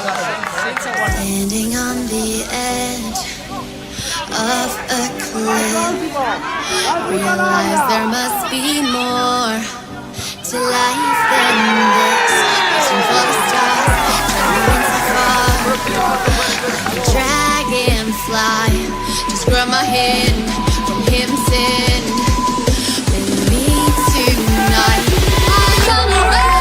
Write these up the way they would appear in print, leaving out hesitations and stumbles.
Standing on the edge of a cliff, realize there must be more to life than this. Reaching for the stars, traveling so far, like a dragonfly. Just grab my hand from heaven's sin. With me tonight, I run away.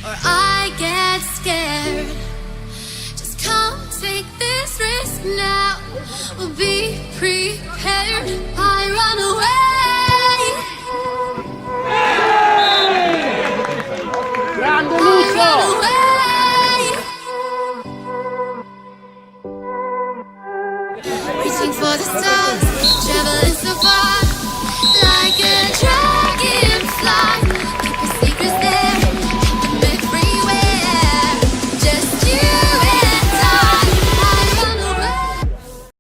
Or I get scared. Just come take this risk now. We'll be prepared. I run away.